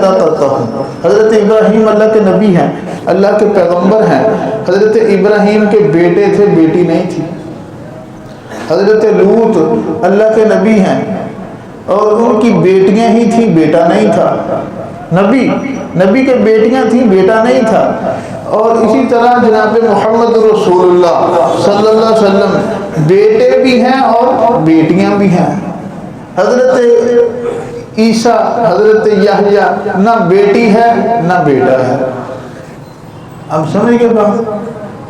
ادا کرتا ہوں۔ حضرت ابراہیم اللہ کے نبی ہیں، اللہ کے پیغمبر ہیں۔ حضرت ابراہیم کے بیٹے تھے، بیٹی نہیں تھی۔ حضرت لوط اللہ کے نبی ہیں اور ان کی بیٹیاں ہی تھیں، بیٹا نہیں تھا۔ نبی کے بیٹیاں تھیں، بیٹا نہیں تھا۔ اور اسی طرح جناب محمد رسول اللہ صلی اللہ علیہ وسلم بیٹے بھی ہیں اور بیٹیاں بھی ہیں۔ حضرت عیسیٰ، حضرت یحییٰ نہ بیٹی ہے نہ بیٹا ہے۔ اب سمجھ گئے بات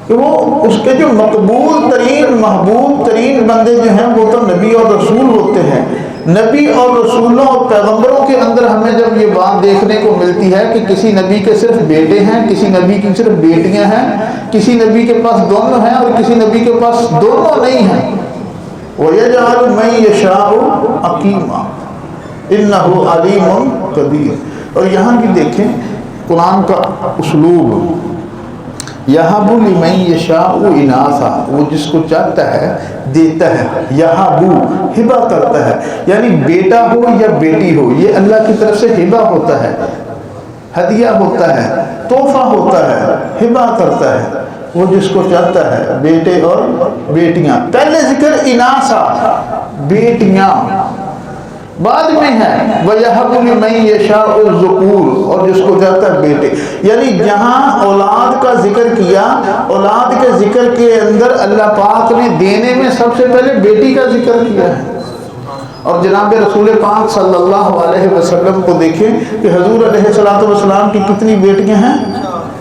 کہ وہ اس کے جو مقبول ترین محبوب ترین بندے جو ہیں وہ تو نبی اور رسول ہوتے ہیں۔ نبی اور رسولوں اور پیغمبروں کے اندر ہمیں جب یہ بات دیکھنے کو ملتی ہے کہ کسی نبی کے صرف بیٹے ہیں، کسی نبی کی صرف بیٹیاں ہیں، کسی نبی کے پاس دونوں ہیں اور کسی نبی کے پاس دونوں نہیں ہیں۔ وَيَجْعَلُ مَن يَشَاءُ عَقِيمًا إِنَّهُ عَلِيمٌ قَدِيرٌ۔ اور یہاں بھی دیکھیں قرآن کا اسلوب، یہب لمن یشاء اناثا، وہ جس کو چاہتا ہے دیتا ہے، یہب ہبہ کرتا ہے، یعنی بیٹا ہو یا بیٹی ہو یہ اللہ کی طرف سے ہبہ ہوتا ہے، ہدیہ ہوتا ہے، تحفہ ہوتا ہے، ہبہ کرتا ہے وہ جس کو چاہتا ہے، بیٹے اور بیٹیاں۔ پہلے ذکر اناثا بیٹیاں، بعد میں ہے وَيَهَبُ لِمَن يَشَاءُ الذُّكُورَ، اور جس کو چاہتا ہے بیٹے۔ یعنی جہاں اولاد کا ذکر کیا، اولاد کے ذکر کے اندر اللہ پاک نے دینے میں سب سے پہلے بیٹی کا ذکر کیا ہے۔ اور جناب رسول پاک صلی اللہ علیہ وسلم کو دیکھیں کہ حضور علیہ السلام کی کتنی بیٹیاں ہیں؟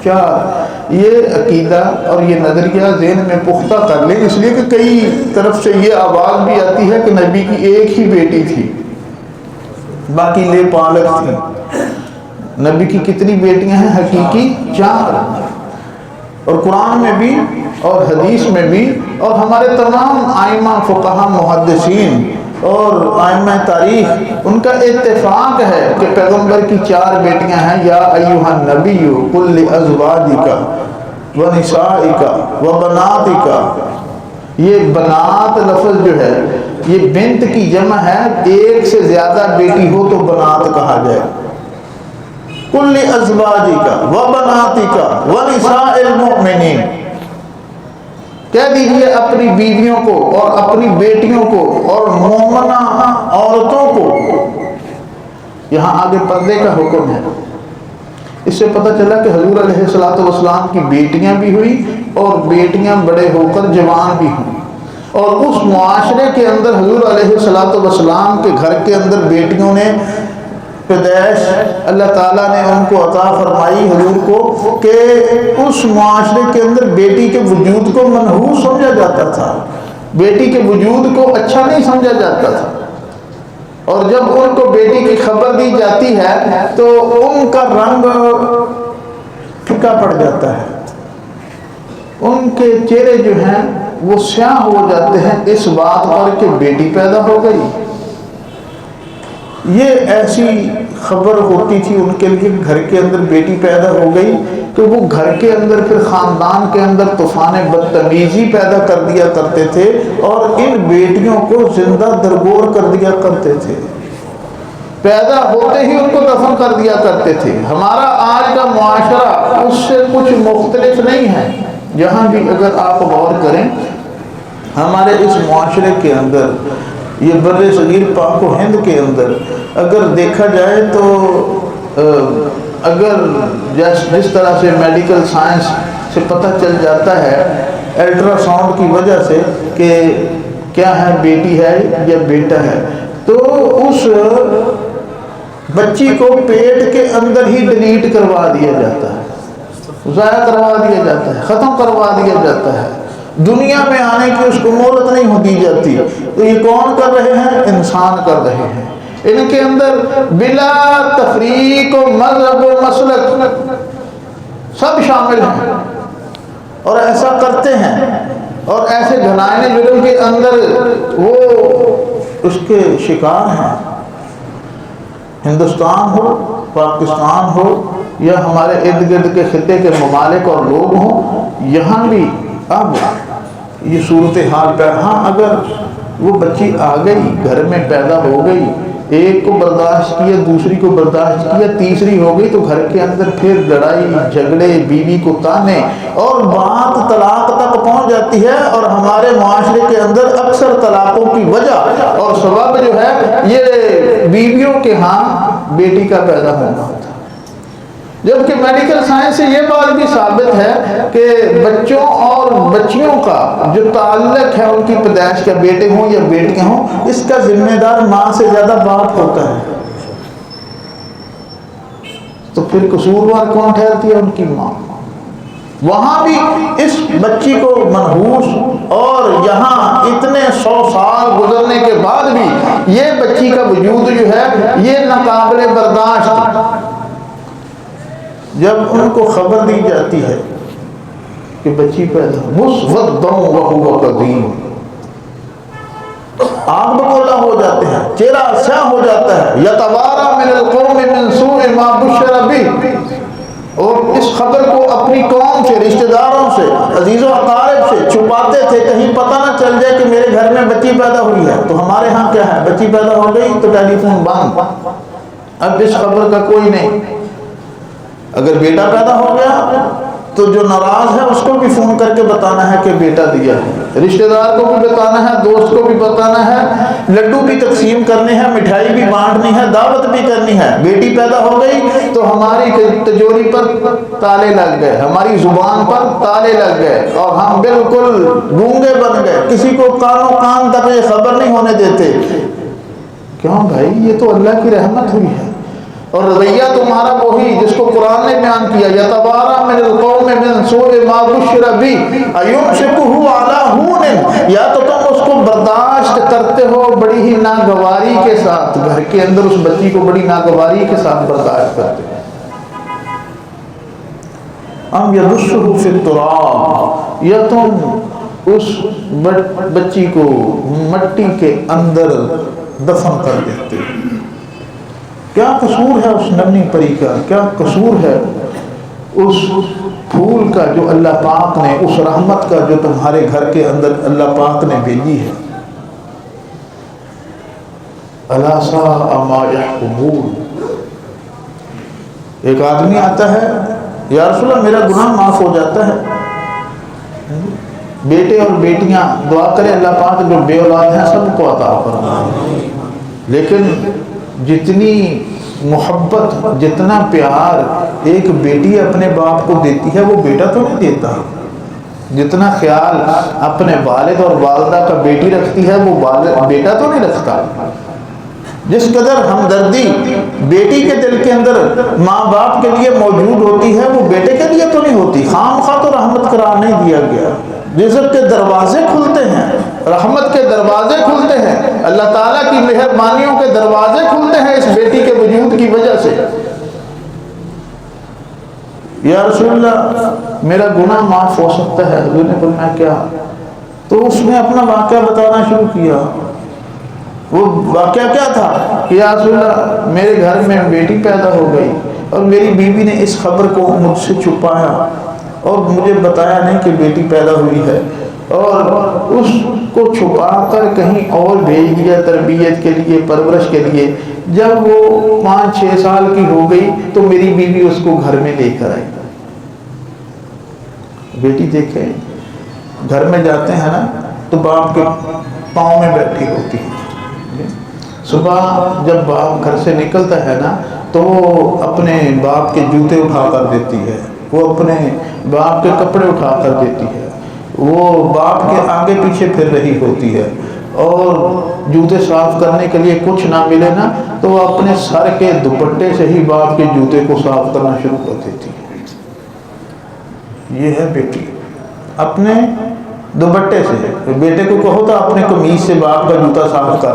4۔ یہ عقیدہ اور یہ نظریہ ذہن میں پختہ کر لیں، اس لیے کہ کئی طرف سے یہ آواز بھی آتی ہے کہ نبی کی ایک ہی بیٹی تھی، باقی لے پالک تھی۔ نبی کی کتنی بیٹیاں ہیں؟ حقیقی 4۔ اور قرآن میں بھی اور حدیث میں بھی اور ہمارے تمام ائمہ فقہا محدثین اور ائمہ تاریخ ان کا اتفاق ہے کہ پیغمبر کی 4 بیٹیاں ہیں۔ یا ایھا النبی قل لازواجک ونسائک وبناتک، یہ بنات لفظ جو ہے یہ بنت کی جمع ہے، ایک سے زیادہ بیٹی ہو تو بنات کہا جائے۔ قل لازواجک وبناتک ونساء المؤمنین، کہہ دیجئے اپنی بیویوں کو اور اپنی بیٹیوں کو اور مومنہ عورتوں کو۔ یہاں آگے پردے کا حکم ہے۔ اس سے پتہ چلا کہ حضور علیہ السلام کی بیٹیاں بھی ہوئی اور بیٹیاں بڑے ہو کر جوان بھی ہوئی، اور اس معاشرے کے اندر حضور علیہ السلام کے گھر کے اندر بیٹیوں نے پیدائش اللہ تعالیٰ نے ان کو عطا فرمائی حضور کو کہ اس معاشرے کے اندر بیٹی کے وجود کو منحوس سمجھا جاتا تھا، بیٹی کے وجود کو اچھا نہیں سمجھا جاتا تھا۔ اور جب ان کو بیٹی کی خبر دی جاتی ہے تو ان کا رنگ پھیکا پڑ جاتا ہے، ان کے چہرے جو ہیں وہ سیاہ ہو جاتے ہیں اس بات پر کہ بیٹی پیدا ہو گئی۔ یہ ایسی خبر ہوتی تھی ان کے لیے گھر کے اندر بیٹی پیدا ہو گئی کہ وہ گھر کے اندر پھر خاندان کے اندر طوفان بدتمیزی پیدا کر دیا کرتے تھے اور ان بیٹیوں کو زندہ درگور کر دیا کرتے تھے، پیدا ہوتے ہی ان کو دفن کر دیا کرتے تھے۔ ہمارا آج کا معاشرہ اس سے کچھ مختلف نہیں ہے۔ جہاں بھی اگر آپ غور کریں ہمارے اس معاشرے کے اندر، یہ بر صغیر پاک و ہند کے اندر اگر دیکھا جائے تو اگر جس طرح سے میڈیکل سائنس سے پتہ چل جاتا ہے الٹرا ساؤنڈ کی وجہ سے کہ کیا ہے، بیٹی ہے یا بیٹا ہے، تو اس بچی کو پیٹ کے اندر ہی ڈیلیٹ کروا دیا جاتا ہے، ضائع کروا دیا جاتا ہے، ختم کروا دیا جاتا ہے، دنیا میں آنے کی اس کو مہلت نہیں دی جاتی۔ تو یہ کون کر رہے ہیں؟ انسان کر رہے ہیں۔ ان کے اندر بلا تفریق و مذہب و مسلک سب شامل ہیں اور ایسا کرتے ہیں، اور ایسے گھنائے جرم کے اندر وہ اس کے شکار ہیں۔ ہندوستان ہو، پاکستان ہو یا ہمارے ارد گرد کے خطے کے ممالک اور لوگ ہوں، یہاں بھی اب یہ صورتحال پر، ہاں اگر وہ بچی آ گئی، گھر میں پیدا ہو گئی، ایک کو برداشت کیا، دوسری کو برداشت کیا، تیسری ہو گئی تو گھر کے اندر پھر لڑائی جھگڑے، بیوی کو تانے، اور بات طلاق تک پہنچ جاتی ہے۔ اور ہمارے معاشرے کے اندر اکثر طلاقوں کی وجہ اور سبب جو ہے یہ بیویوں کے ہاں بیٹی کا پیدا ہونا ہوتا ہے، جبکہ میڈیکل سائنس سے یہ بات بھی ثابت ہے کہ بچوں اور بچیوں کا جو تعلق ہے ان کی پیدائش کا، بیٹے ہوں یا بیٹیاں ہوں، اس کا ذمہ دار ماں سے زیادہ باپ ہوتا ہے۔ تو پھر قصوروار کون ٹھہرتی ہے؟ ان کی ماں۔ وہاں بھی اس بچی کو منحوس، اور یہاں اتنے 100 سال گزرنے کے بعد بھی یہ بچی کا وجود جو ہے یہ ناقابل برداشت۔ جب ان کو خبر دی جاتی ہے کہ بچی پیدا مسودًا وہو کظیم، آگ بگولا ہو جاتے ہیں، چہرہ سیاہ ہو جاتا ہے، یتوارا من القوم من سوء ما بشر بہ، اور اس خبر کو اپنی قوم سے، رشتہ داروں سے، عزیز و اقارب سے چھپاتے تھے، کہیں پتہ نہ چل جائے کہ میرے گھر میں بچی پیدا ہوئی ہے۔ تو ہمارے ہاں کیا ہے، بچی پیدا ہو گئی تو ٹیلی فون بند، اب اس خبر کا کوئی نہیں۔ اگر بیٹا پیدا ہو گیا تو جو ناراض ہے اس کو بھی فون کر کے بتانا ہے کہ بیٹا دیا ہے، رشتہ دار کو بھی بتانا ہے، دوست کو بھی بتانا ہے، لڈو بھی تقسیم کرنے ہیں، مٹھائی بھی بانٹنی ہے، دعوت بھی کرنی ہے۔ بیٹی پیدا ہو گئی تو ہماری تجوری پر تالے لگ گئے، ہماری زبان پر تالے لگ گئے، اور ہم بالکل گونگے بن گئے، کسی کو کانوں کان تک یہ خبر نہیں ہونے دیتے۔ کیوں بھائی؟ یہ تو اللہ کی رحمت ہوئی ہے، اور رویہ تمہارا وہی جس کو قرآن نے بیان کیا، یتوارا من القوم من سوء ما بشر بہ ایمسکہ علی ہون، یا تو تم اس کو برداشت کرتے ہو بڑی ہی ناگواری کے ساتھ، گھر کے اندر اس بچی کو بڑی ناگواری کے ساتھ برداشت کرتے ہو، ام یدسہ فی التراب، یا تم اس بچی کو مٹی کے اندر دفن کر دیتے ہو۔ کیا قصور ہے اس ننھی پری کا، کیا قصور ہے اس پھول کا جو اللہ پاک نے، اس رحمت کا جو تمہارے گھر کے اندر اللہ پاک نے بھیجی ہے۔ الا ساء ما یحکمون۔ ایک آدمی آتا ہے، یا رسول اللہ میرا گناہ معاف ہو جاتا ہے۔ بیٹے اور بیٹیاں دعا کریں اللہ پاک جو بے اولاد ہیں سب کو عطا فرمائے، لیکن جتنی محبت، جتنا پیار ایک بیٹی اپنے باپ کو دیتی ہے وہ بیٹا تو نہیں دیتا، جتنا خیال اپنے والد اور والدہ کا بیٹی رکھتی ہے وہ بیٹا تو نہیں رکھتا۔ جس قدر ہمدردی بیٹی کے دل کے اندر ماں باپ کے لیے موجود ہوتی ہے وہ بیٹے کے لیے تو نہیں ہوتی۔ خام خواہ تو رحمت قرار نہیں دیا گیا، رزق کے دروازے کھلتے ہیں، رحمت کے دروازے کھلتے ہیں، اللہ تعالیٰ کی مہربانیوں کے دروازے کھلتے ہیں اس بیٹی کے وجود کی وجہ سے۔ یا رسول اللہ میرا گناہ معاف ہو سکتا ہے؟ حضور نے فرمایا کیا؟ تو اس نے اپنا واقعہ بتانا شروع کیا۔ وہ واقعہ کیا تھا کہ یا رسول اللہ میرے گھر میں بیٹی پیدا ہو گئی اور میری بیوی نے اس خبر کو مجھ سے چھپایا اور مجھے بتایا نہیں کہ بیٹی پیدا ہوئی ہے، اور اس کو چھپا کر کہیں اور بھیج دیا تربیت کے لیے، پرورش کے لیے۔ جب وہ 5-6 سال کی ہو گئی تو میری بیوی اس کو گھر میں لے کر آئی۔ بیٹی دیکھیں گھر میں جاتے ہیں نا تو باپ کے پاؤں میں بیٹھی ہوتی ہے، صبح جب باپ گھر سے نکلتا ہے نا تو وہ اپنے باپ کے جوتے اٹھا کر دیتی ہے، وہ اپنے باپ کے کپڑے اٹھا کر دیتی ہے، وہ باپ کے آگے پیچھے پھر رہی ہوتی ہے، اور جوتے صاف کرنے کے لیے کچھ نہ ملے نا تو وہ اپنے سر کے دوپٹے سے ہی باپ کے جوتے کو صاف کرنا شروع کر دیتی ہے۔ یہ ہے بیٹی، اپنے دوپٹے سے۔ بیٹے کو کہو تو اپنے قمیض سے باپ کا جوتا صاف کر،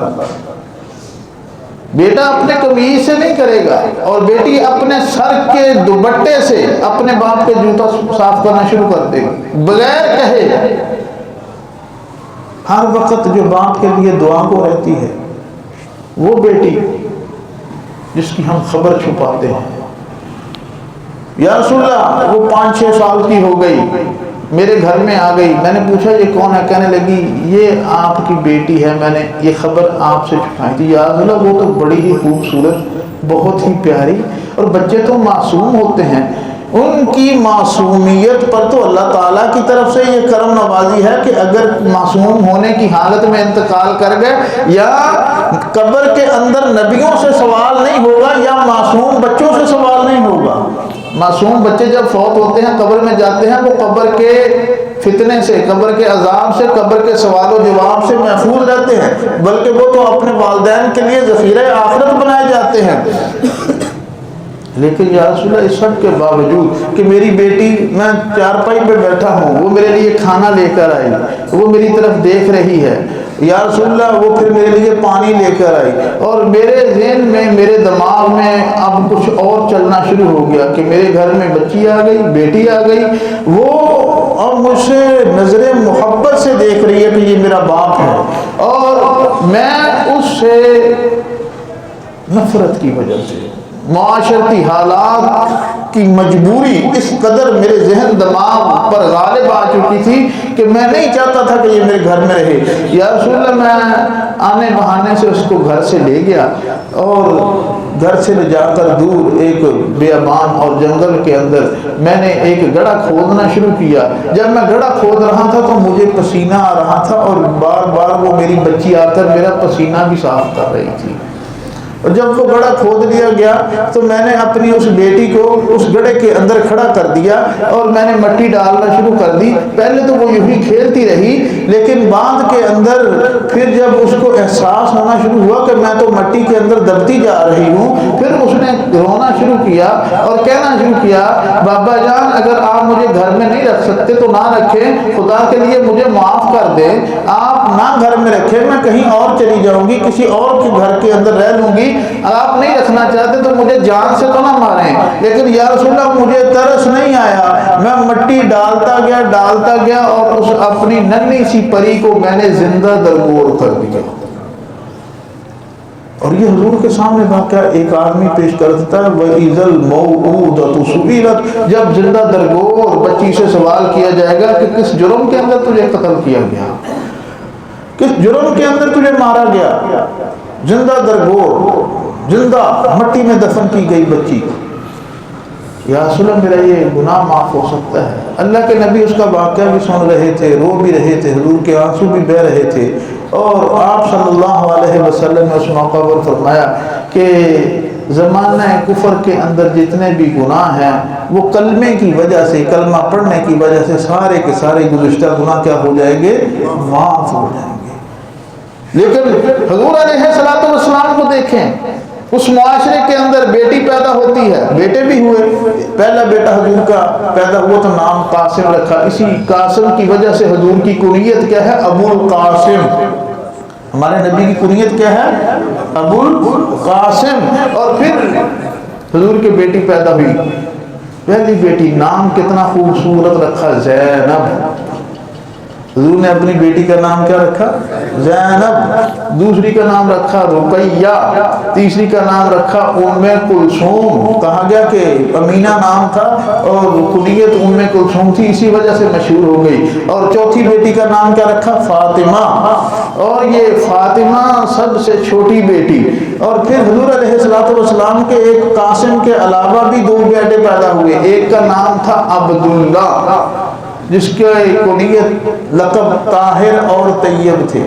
بیٹا اپنے قمیض سے نہیں کرے گا، اور بیٹی اپنے سر کے دوپٹے سے اپنے باپ کے جوتا صاف کرنا شروع کر دے گی بغیر کہے۔ ہر وقت جو باپ کے لیے دعا کو رہتی ہے وہ بیٹی جس کی ہم خبر چھپاتے ہیں۔ یا رسول اللہ وہ 5-6 سال کی ہو گئی میرے گھر میں آ گئی. میں نے پوچھا یہ کون ہے؟ کہنے لگی یہ آپ کی بیٹی ہے, میں نے یہ خبر آپ سے چھپائی تھی. یا رسول اللہ وہ تو بڑی ہی خوبصورت, بہت ہی پیاری, اور بچے تو معصوم ہوتے ہیں, ان کی معصومیت پر تو اللہ تعالیٰ کی طرف سے یہ کرم نوازی ہے کہ اگر معصوم ہونے کی حالت میں انتقال کر گئے, یا قبر کے اندر نبیوں سے سوال نہیں ہوگا, یا معصوم بچوں سے سوال نہیں ہوگا. معصوم بچے جب فوت ہوتے ہیں, قبر میں جاتے ہیں, وہ قبر کے فتنے سے, قبر کے عذاب سے, قبر کے سوال و جواب سے محفوظ رہتے ہیں, بلکہ وہ تو اپنے والدین کے لیے ذخیرہ آخرت بنائے جاتے ہیں. لیکن یا رسول اللہ اس سب کے باوجود کہ میری بیٹی, میں چارپائی پہ بیٹھا ہوں, وہ میرے لیے کھانا لے کر آئی, وہ میری طرف دیکھ رہی ہے, یا رسول اللہ وہ پھر میرے لیے پانی لے کر آئی, اور میرے ذہن میں, میرے دماغ میں اب کچھ اور چلنا شروع ہو گیا کہ میرے گھر میں بچی آ گئی, بیٹی آ گئی, وہ اب مجھ سے نظر محبت سے دیکھ رہی ہے کہ یہ میرا باپ ہے, اور میں اس سے نفرت کی وجہ سے, معاشرتی حالات کی مجبوری اس قدر میرے ذہن دماغ پر غالب آ چکی تھی کہ میں نہیں چاہتا تھا کہ یہ میرے گھر میں رہے. یا رسول اللہ میں آنے بہانے سے اس کو گھر سے لے گیا, اور گھر سے لے جا کر دور ایک بیابان اور جنگل کے اندر میں نے ایک گڑھا کھودنا شروع کیا. جب میں گڑھا کھود رہا تھا تو مجھے پسینہ آ رہا تھا, اور بار بار وہ میری بچی آ کر میرا پسینہ بھی صاف کر رہی تھی. اور جب وہ گڑھا کھود لیا گیا تو میں نے اپنی اس بیٹی کو اس گڑھے کے اندر کھڑا کر دیا, اور میں نے مٹی ڈالنا شروع کر دی. پہلے تو وہ یوں ہی کھیلتی رہی, لیکن بعد کے اندر پھر جب اس کو احساس ہونا شروع ہوا کہ میں تو مٹی کے اندر دبتی جا رہی ہوں, پھر اس نے رونا شروع کیا اور کہنا شروع کیا, بابا جان اگر آپ مجھے گھر میں نہیں رکھ سکتے تو نہ رکھیں, خدا کے لیے مجھے معاف کر دیں, آپ نہ گھر میں رکھیں, میں کہیں اور چلی جاؤں گی, کسی اور کے گھر کے اندر رہ لوں گی, آپ نہیں رکھنا چاہتے تو مجھے جان سے تو نہ ماریں. لیکن یا رسول اللہ مجھے ترس نہیں آیا, میں مٹی ڈالتا گیا اور اس اپنی ننھی سی پری کو میں نے زندہ درگور کر دیا. اور یہ حضور کے سامنے واقعہ ایک آدمی پیش کر دیتا ہے, وَإِذَا الْمَوْءُودَةُ سُئِلَتْ, جب زندہ درگور بچی سے سوال کیا جائے گا کہ کس جرم کے اندر تجھے قتل کیا گیا, کس جرم کے اندر تجھے مارا گیا, زندہ درگور, زندہ مٹی میں دفن کی گئی بچی. یا رسول اللہ میرا یہ گناہ معاف ہو سکتا ہے. اللہ کے نبی اس کا واقعہ بھی سن رہے تھے, رو بھی رہے تھے, حضور کے آنسو بھی بہہ رہے تھے, اور آپ صلی اللہ علیہ وسلم نے اس موقع پر فرمایا کہ زمانہ کفر کے اندر جتنے بھی گناہ ہیں وہ کلمے کی وجہ سے, کلمہ پڑھنے کی وجہ سے سارے کے سارے گزشتہ گناہ کیا ہو جائیں گے, معاف ہو جائیں گے. لیکن حضور علیہ الصلوۃ والسلام کو دیکھیں, اس معاشرے کے اندر بیٹی پیدا ہوتی ہے, بیٹے بھی ہوئے. پہلا بیٹا حضور کا پیدا ہوا تو نام قاسم رکھا, اسی قاسم کی وجہ سے حضور کی کنیت کیا ہے, ابو القاسم. ہمارے نبی کی کنیت کیا ہے, ابو القاسم. اور پھر حضور کی بیٹی پیدا ہوئی, پہلی بیٹی نام کتنا خوبصورت رکھا, زینب. حضور نے اپنی بیٹی کا نام کیا رکھا, زینب. دوسری کا نام رکھا رقیہ, تیسری کا نام رکھا ام کلثوم. کہا گیا کہ امینہ نام تھا اور کنیت ام کلثوم تھی, اسی وجہ سے مشہور ہو گئی. اور چوتھی بیٹی کا نام کیا رکھا, فاطمہ. اور یہ فاطمہ سب سے چھوٹی بیٹی. اور پھر حضور علیہ الصلوۃ والسلام کے ایک قاسم کے علاوہ بھی دو بیٹے پیدا ہوئے. ایک کا نام تھا عبداللہ, جس کے کنیت لقب طاہر اور طیب تھے,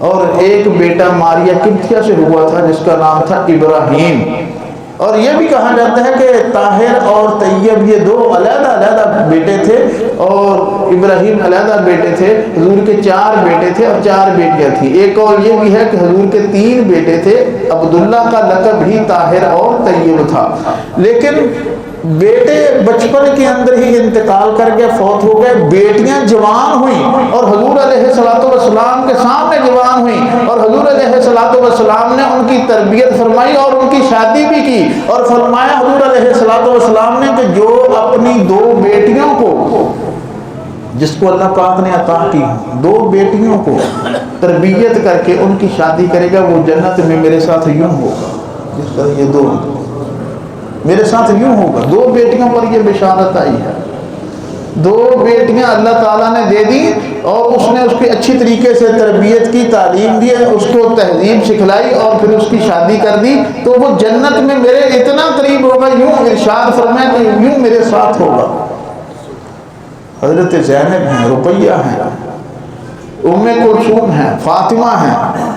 اور ایک بیٹا ماریہ قبطیہ سے ہوا تھا جس کا نام تھا ابراہیم. اور یہ بھی کہا جاتا ہے کہ طاہر اور طیب یہ دو علیحدہ علیحدہ بیٹے تھے, اور ابراہیم علیحدہ بیٹے تھے. حضور کے 4 بیٹے تھے اور 4 بیٹیاں تھیں. ایک اور یہ بھی ہے کہ حضور کے 3 بیٹے تھے, عبداللہ کا لقب ہی طاہر اور طیب تھا. لیکن بیٹے بچپن کے اندر ہی انتقال کر گئے, فوت ہو گئے. بیٹیاں جوان ہوئیں اور حضور علیہ الصلوۃ والسلام کے سامنے جوان ہوئیں, اور حضور علیہ الصلوۃ والسلام نے ان کی تربیت فرمائی اور ان کی شادی بھی کی. اور فرمایا حضور علیہ الصلوۃ والسلام نے کہ جو اپنی 2 بیٹیوں کو, جس کو اللہ پاک نے عطا کی 2 بیٹیوں کو تربیت کر کے ان کی شادی کرے گا, وہ جنت میں میرے ساتھ یوں ہوگا جس طرح یہ 2 میرے ساتھ یوں ہوگا. 2 بیٹیوں پر یہ بشارت آئی ہے. دو بیٹیاں اللہ تعالیٰ نے دے دی اور اس نے اس کی اچھی طریقے سے تربیت کی، تعلیم دی، اس کو تہذیب سکھلائی اور پھر اس کی شادی کر دی، تو وہ جنت میں میرے اتنا قریب ہوگا، یوں ارشاد فرمایا کہ یوں میرے ساتھ ہوگا۔ حضرت زینب ہیں، رقیہ ہیں، ام کلثوم ہیں، فاطمہ ہیں،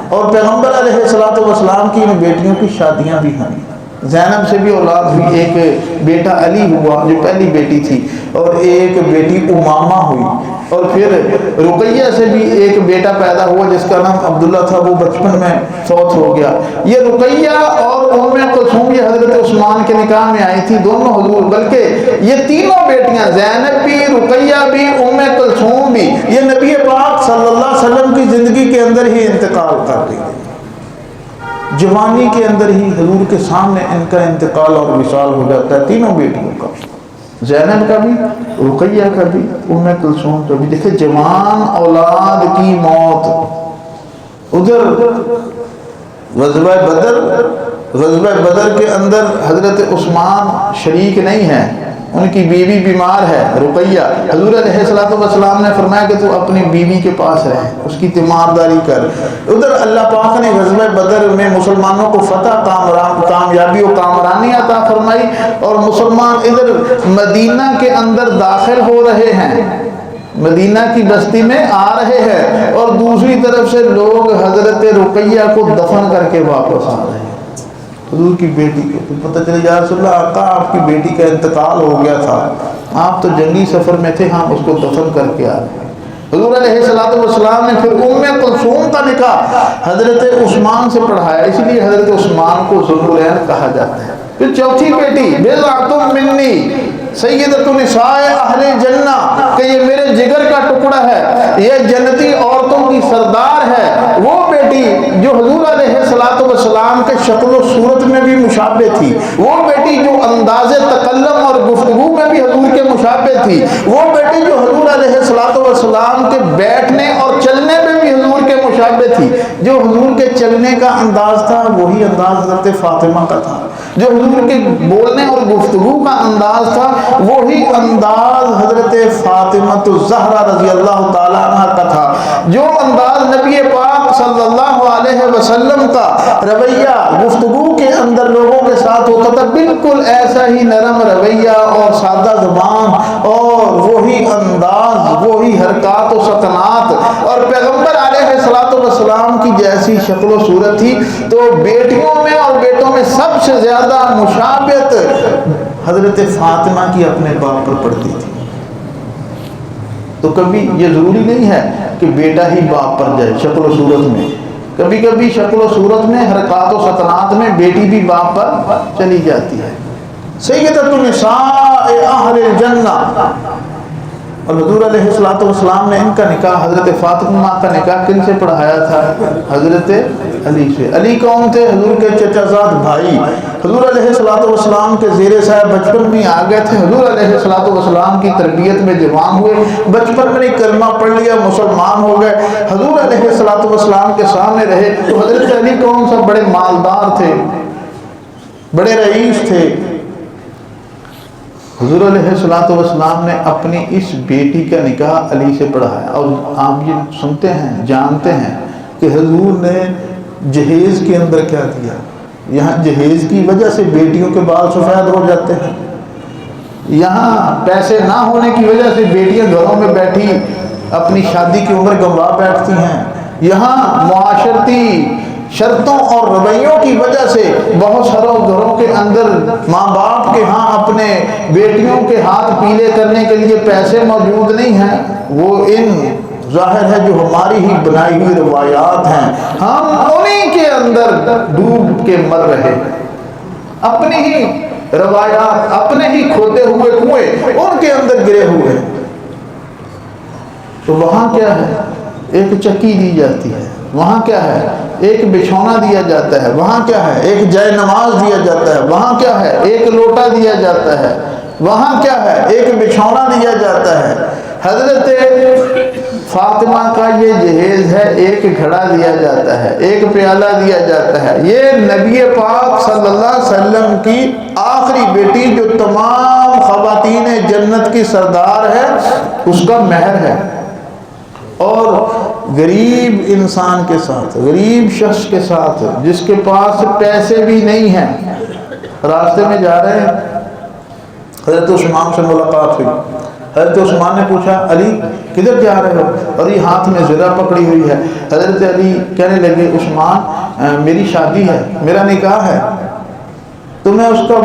اور پیغمبر علیہ السلام کی ان بیٹیوں کی شادیاں بھی ہوئیں۔ زینب سے بھی اولاد ہوئی، ایک بیٹا علی ہوا جو پہلی بیٹی تھی، اور ایک بیٹی امامہ ہوئی، اور پھر رقیہ سے بھی ایک بیٹا پیدا ہوا جس کا نام عبداللہ تھا، وہ بچپن میں فوت ہو گیا۔ یہ رقیہ اور ام کلثوم یہ حضرت عثمان کے نکاح میں آئی تھی دونوں حضور، بلکہ یہ تینوں بیٹیاں زینب بھی، رقیہ بھی، ام کلثوم بھی، یہ نبی پاک صلی اللہ علیہ وسلم کی زندگی کے اندر ہی انتقال کر گئی، جوانی کے اندر ہی حضور کے سامنے ان کا انتقال اور وصال ہو جاتا ہے، تینوں بیٹیوں کا، زینب کا بھی، رقیہ کا بھی، ام کلثوم کا بھی۔ دیکھیں جوان اولاد کی موت۔ ادھر غزوہ بدر کے اندر حضرت عثمان شریک نہیں ہے، ان کی بیوی بیمار ہے رقیہ، حضور علیہ السلام نے فرمایا کہ تو اپنی بیوی کے پاس رہ، اس کی تیمارداری کر۔ ادھر اللہ پاک نے غزوہ بدر میں مسلمانوں کو فتح، کامیابی و کامرانی عطا فرمائی، اور مسلمان ادھر مدینہ کے اندر داخل ہو رہے ہیں، مدینہ کی بستی میں آ رہے ہیں، اور دوسری طرف سے لوگ حضرت رقیہ کو دفن کر کے واپس آ رہے ہیں۔ حضور کی بیٹی کو پتہ چلے یا رسول اللہ آقا آپ کی بیٹی کا انتقال ہو گیا تھا، آپ تو جنگی سفر میں تھے، ہم اس کو دفن کر کے آ رہے ہیں۔ حضور علیہ السلام نے پھر ام کلثوم کا نکاح حضرت عثمان سے پڑھایا، اس لیے حضرت عثمان کو ذوالنورین کہا جاتا ہے۔ پھر چوتھی بیٹی بضعۃ منی سیدۃ نساء اہل جنہ، کہ یہ میرے جگر کا ٹکڑا ہے، یہ جنتی عورتوں کی سردار ہے۔ وہ بیٹی جو حضور علیہ السلام کے شکل و صورت میں بھی مشابہ تھی، وہ بیٹی جو انداز تکلم اور گفتگو میں بھی حضور کے مشابہ تھی، وہ بیٹی جو حضور علیہ السلام کے بیٹھنے اور چلنے میں بھی حضور کے مشابہ تھی، جو حضور کے چلنے کا انداز تھا وہی انداز حضرت فاطمہ کا تھا، جو حضور کے بولنے اور گفتگو کا انداز تھا وہی انداز حضرت فاطمہ الزہرا رضی اللہ تعالیٰ عنہ کا تھا، جو انداز نبی پاک صلی اللہ علیہ وسلم کا رویہ گفتگو کے اندر لوگوں کے ساتھ ہوتا تھا، بالکل ایسا ہی نرم رویہ اور سادہ زبان اور وہی انداز، وہی حرکات و سکنات، اور پیغمبر علیہ السلام کی جیسی شکل و صورت تھی۔ تو بیٹیوں میں اور بیٹوں میں سب سے زیادہ مشابہت حضرت فاطمہ کی اپنے باپ پر پڑتی تھی۔ تو کبھی یہ ضروری نہیں ہے کہ بیٹا ہی باپ پر جائے شکل و صورت میں، کبھی کبھی شکل و صورت میں، حرکات و سکنات میں بیٹی بھی باپ پر چلی جاتی ہے۔ سیدۃ نساء اہل الجنہ، اور حضور علیہ السلام نے ان کا نکاح، حضرت فاطمہ کا نکاح کن سے پڑھایا تھا؟ حضرت علی سے۔ علی کون تھے؟ حضور کے چچا زاد بھائی، حضور علیہ السلام کے زیر سایہ بچپن میں آ گئے تھے، حضور علیہ السلام کی تربیت میں جوان ہوئے، بچپن میں کلمہ پڑھ لیا، مسلمان ہو گئے، حضور علیہ السلام کے سامنے رہے۔ تو حضرت علی کون سا؟ بڑے مالدار تھے، بڑے رئیس تھے۔ حضور علیہ السلام نے اپنی اس بیٹی کا نکاح علی سے پڑھایا، اور آپ یہ سنتے ہیں، جانتے ہیں کہ حضور نے جہیز کے اندر کیا دیا۔ یہاں جہیز کی وجہ سے بیٹیوں کے بال سفید ہو جاتے ہیں، یہاں پیسے نہ ہونے کی وجہ سے بیٹیاں گھروں میں بیٹھی اپنی شادی کی عمر گنوا بیٹھتی ہیں، یہاں معاشرتی شرطوں اور رویوں کی وجہ سے بہت سارے گھروں کے اندر ماں باپ کے ہاں اپنے بیٹیوں کے ہاتھ پیلے کرنے کے لیے پیسے موجود نہیں ہیں۔ وہ ان ظاہر ہے جو ہماری ہی بنائی ہوئی روایات ہیں، ہم انہی کے اندر ڈوب کے مر رہے، اپنی ہی روایات، اپنے ہی کھودے ہوئے کنویں ان کے اندر گرے ہوئے۔ تو وہاں کیا ہے؟ ایک چکی دی جاتی ہے، وہاں کیا ہے؟ ایک بچھونا دیا جاتا ہے، وہاں کیا ہے؟ ایک جائے نماز دیا جاتا ہے، وہاں کیا ہے؟ ایک لوٹا دیا جاتا ہے، وہاں کیا ہے؟ ایک بچھونا دیا جاتا ہے۔ حضرت فاطمہ کا یہ جہیز ہے، ایک گھڑا دیا جاتا ہے، ایک پیالہ دیا جاتا ہے۔ یہ نبی پاک صلی اللہ علیہ وسلم کی آخری بیٹی جو تمام خواتین جنت کی کی سردار ہے، اس کا مہر ہے۔ اور غریب انسان کے ساتھ، غریب شخص کے ساتھ جس کے پاس پیسے بھی نہیں ہیں، راستے میں جا رہے ہیں، حضرت عثمان سے ملاقات ہوئی۔ حضرت عثمان نے پوچھا علی کدھر جا رہے ہو؟ اور یہ ہاتھ میں زرہ پکڑی ہوئی ہے۔ حضرت علی کہنے لگے عثمان میری شادی ہے، میرا نکاح ہے، تو میں اس کا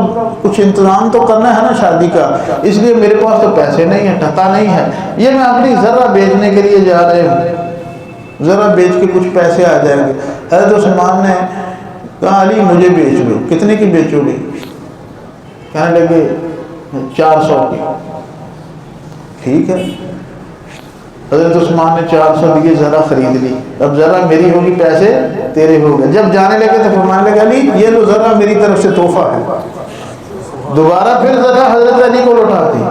کچھ انتظام تو کرنا ہے نا شادی کا، اس لیے میرے پاس تو پیسے نہیں ہیں، ٹھکا نہیں ہے، یہ میں اپنی ذرہ بیچنے کے لیے جا رہے ہوں، ذرہ بیچ کے کچھ پیسے آ جائیں گے۔ حضرت عثمان نے کہا علی مجھے بیچ لو۔ کتنے کی بیچو گے؟ کہنے لگے 400 کی۔ ٹھیک ہے، حضرت عثمان نے 400 دیے، ذرا خرید لی۔ اب ذرا میری ہوگی، پیسے تیرے ہو گئے۔ جب جانے لگے تو فرمانے لگا علی یہ لو ذرا میری طرف سے تحفہ ہے۔ دوبارہ پھر ذرا حضرت علی کو لوٹا دی۔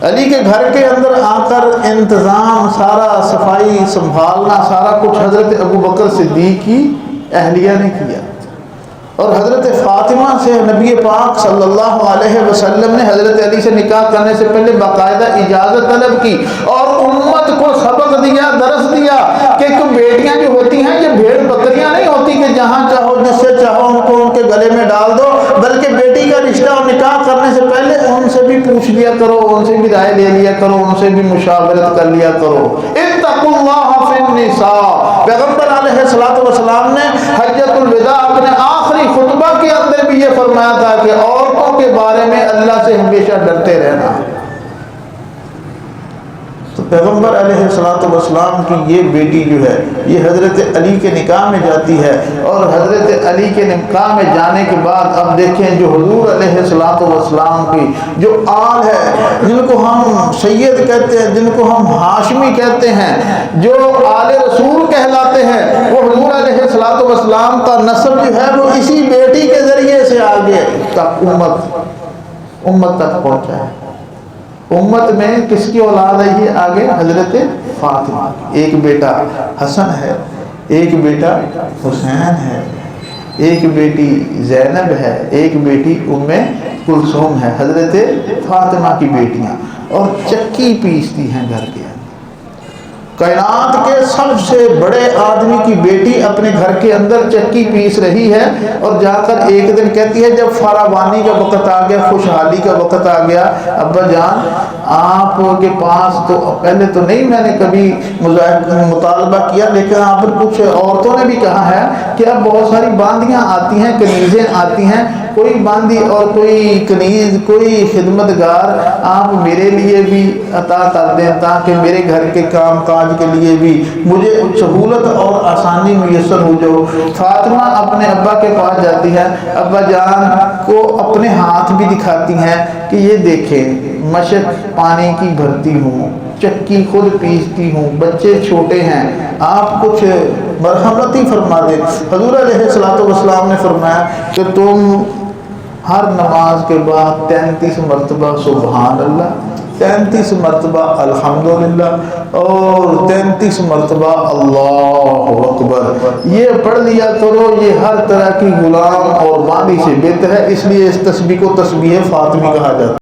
علی کے گھر کے اندر آ کر انتظام، سارا صفائی سنبھالنا، سارا کچھ حضرت ابو بکر صدیق کی اہلیہ نے کیا۔ اور حضرت فاطمہ سے نبی پاک صلی اللہ علیہ وسلم نے حضرت علی سے نکاح کرنے سے پہلے باقاعدہ اجازت طلب کی اور امت کو سبق دیا، درس دیا کہ بیٹیاں جو ہوتی ہیں یہ بھیڑ بکریاں نہیں ہوتی کہ جہاں چاہو جس سے چاہو ان کو ان کے گلے میں ڈال دو، بلکہ بیٹی کا رشتہ اور نکاح کرنے سے پہلے ان سے بھی پوچھ لیا کرو، ان سے بھی رائے لے لیا کرو، ان سے بھی مشاورت کر لیا کرو۔ اتقوا اللہ فی النساء، پیغمبر علیہ الصلوۃ والسلام نے حجۃ الوداع اپنے آخری خطبہ کے اندر بھی یہ فرمایا تھا کہ عورتوں کے بارے میں اللہ سے ہمیشہ ڈرتے رہنا۔ تو پیغمبر علیہ الصلوۃ والسلام کی یہ بیٹی جو ہے یہ حضرت علی کے نکاح میں جاتی ہے، اور حضرت علی کے نکاح میں جانے کے بعد اب دیکھیں جو حضور علیہ الصلوۃ والسلام کی جو آل ہے، جن کو ہم سید کہتے ہیں، جن کو ہم ہاشمی کہتے ہیں، جو آل رسول کہلاتے ہیں، وہ حضور علیہ الصلوۃ والسلام کا نسب جو ہے وہ اسی بیٹی کے ذریعے سے آگے تک امت تک پہنچا ہے۔ امت میں کس کی اولاد ہے یہ آگے؟ حضرت فاطمہ، ایک بیٹا حسن ہے، ایک بیٹا حسین ہے، ایک بیٹی زینب ہے، ایک بیٹی ام کلثوم ہے، حضرت فاطمہ کی بیٹیاں، اور چکی پیستی ہیں گھر کے۔ کائنات کے سب سے بڑے آدمی کی بیٹی اپنے گھر کے اندر چکی پیس رہی ہے، اور جا کر ایک دن کہتی ہے جب فراوانی کا وقت آ گیا، خوشحالی کا وقت آ گیا، ابا جان آپ کے پاس تو پہلے تو نہیں میں نے کبھی مطالبہ کیا، لیکن آپ کچھ عورتوں نے بھی کہا ہے کہ اب بہت ساری باندیاں آتی ہیں، کنیزیں آتی ہیں، کوئی باندی اور کوئی کنیز، کوئی خدمتگار آپ میرے لیے بھی عطا کر دیں تاکہ میرے گھر کے کام کاج کے لیے بھی مجھے سہولت اور آسانی میسر ہو جاؤ۔ فاطمہ اپنے ابا کے پاس جاتی ہے، ابا جان کو اپنے ہاتھ بھی دکھاتی ہیں کہ یہ دیکھیں مشق پانی کی بھرتی ہوں، چکی خود پیستی ہوں، بچے چھوٹے ہیں، آپ کچھ مرحمتی فرما دیں۔ حضور علیہ الصلوۃ والسلام نے فرمایا کہ تم ہر نماز کے بعد 33 مرتبہ سبحان اللہ، 33 مرتبہ الحمدللہ، اور 33 مرتبہ اللہ اکبر یہ پڑھ لیا کرو۔ یہ ہر طرح کی غلام اور باندی سے بہتر ہے، اس لیے اس تسبیح کو تسبیح فاطمی کہا جاتا ہے۔